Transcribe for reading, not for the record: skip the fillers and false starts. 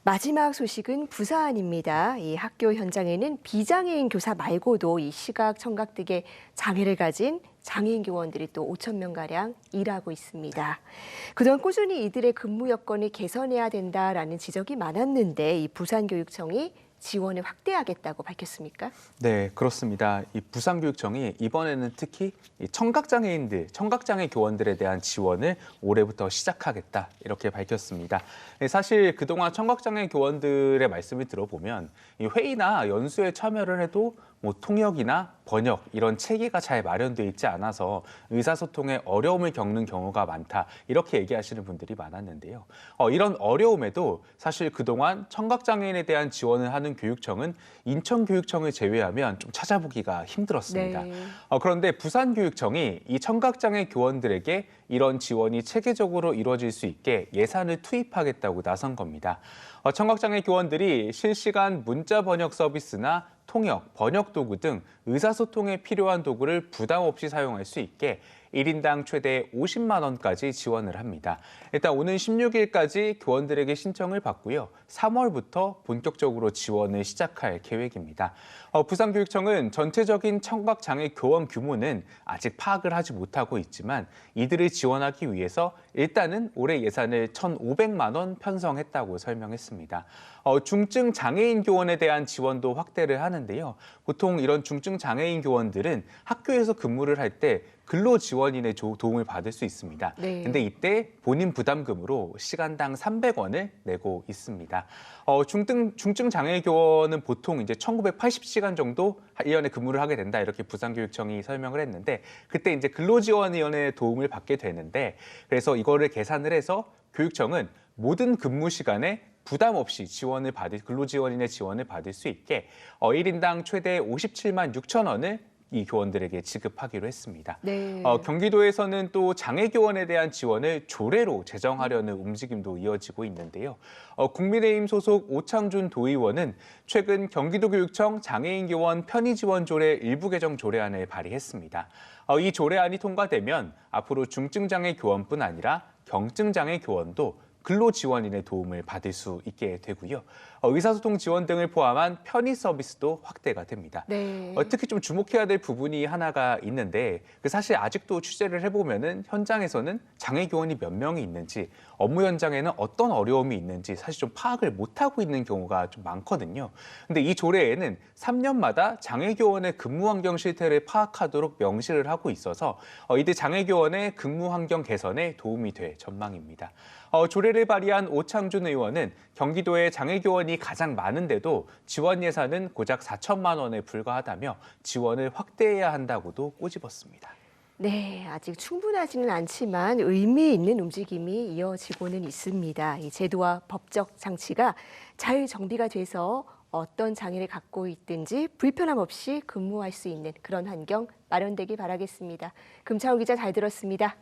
마지막 소식은 부산입니다. 이 학교 현장에는 비장애인 교사 말고도 이 시각, 청각 등의 장애를 가진 장애인 교원들이 또 5천 명가량 일하고 있습니다. 그동안 꾸준히 이들의 근무 여건을 개선해야 된다라는 지적이 많았는데 이 부산교육청이 지원을 확대하겠다고 밝혔습니까? 네, 그렇습니다. 이 부산교육청이 이번에는 특히 이 청각장애인들, 청각장애 교원들에 대한 지원을 올해부터 시작하겠다 이렇게 밝혔습니다. 사실 그동안 청각장애 교원들의 말씀을 들어보면 이 회의나 연수에 참여를 해도 통역이나 번역 이런 체계가 잘 마련돼 있지 않아서 의사소통에 어려움을 겪는 경우가 많다 이렇게 얘기하시는 분들이 많았는데요. 이런 어려움에도 사실 그동안 청각장애인에 대한 지원을 하는 교육청은 인천교육청을 제외하면 좀 찾아보기가 힘들었습니다. 네. 그런데 부산교육청이 이 청각장애 교원들에게 이런 지원이 체계적으로 이루어질 수 있게 예산을 투입하겠다고 나선 겁니다. 청각장애 교원들이 실시간 문자 번역 서비스나 통역, 번역 도구 등 의사소통에 필요한 도구를 부담 없이 사용할 수 있게 1인당 최대 50만 원까지 지원을 합니다. 일단 오는 16일까지 교원들에게 신청을 받고요. 3월부터 본격적으로 지원을 시작할 계획입니다. 부산교육청은 전체적인 청각장애 교원 규모는 아직 파악을 하지 못하고 있지만 이들을 지원하기 위해서 일단은 올해 예산을 1,500만 원 편성했다고 설명했습니다. 중증 장애인 교원에 대한 지원도 확대를 하는데요. 보통 이런 중증 장애인 교원들은 학교에서 근무를 할 때 근로지원인의 도움을 받을 수 있습니다. 네. 근데 이때 본인 부담금으로 시간당 300원을 내고 있습니다. 중증 장애 교원은 보통 이제 1980시간 정도 1년에 근무를 하게 된다 이렇게 부산교육청이 설명을 했는데 그때 이제 근로지원위원회의 도움을 받게 되는데 그래서 이거를 계산을 해서 교육청은 모든 근무 시간에 부담 없이 근로지원인의 지원을 받을 수 있게 1인당 최대 57만 6천 원을 이 교원들에게 지급하기로 했습니다. 네. 경기도에서는 또 장애교원에 대한 지원을 조례로 제정하려는 움직임도 이어지고 있는데요. 국민의힘 소속 오창준 도의원은 최근 경기도교육청 장애인교원 편의지원조례 일부 개정 조례안을 발의했습니다. 이 조례안이 통과되면 앞으로 중증장애 교원뿐 아니라 경증장애 교원도 근로지원인의 도움을 받을 수 있게 되고요. 의사소통 지원 등을 포함한 편의 서비스도 확대가 됩니다. 네. 특히 좀 주목해야 될 부분이 하나가 있는데 사실 아직도 취재를 해보면은 현장에서는 장애 교원이 몇 명이 있는지 업무 현장에는 어떤 어려움이 있는지 사실 좀 파악을 못하고 있는 경우가 좀 많거든요. 근데 이 조례에는 3년마다 장애 교원의 근무 환경 실태를 파악하도록 명시를 하고 있어서 이들 장애 교원의 근무 환경 개선에 도움이 될 전망입니다. 조례를 발의한 오창준 의원은 경기도에 장애 교원이 가장 많은데도 지원 예산은 고작 4천만 원에 불과하다며 지원을 확대해야 한다고도 꼬집었습니다. 네, 아직 충분하지는 않지만 의미 있는 움직임이 이어지고는 있습니다. 이 제도와 법적 장치가 잘 정비가 돼서 어떤 장애를 갖고 있든지 불편함 없이 근무할 수 있는 그런 환경 마련되길 바라겠습니다. 금차원 기자 잘 들었습니다.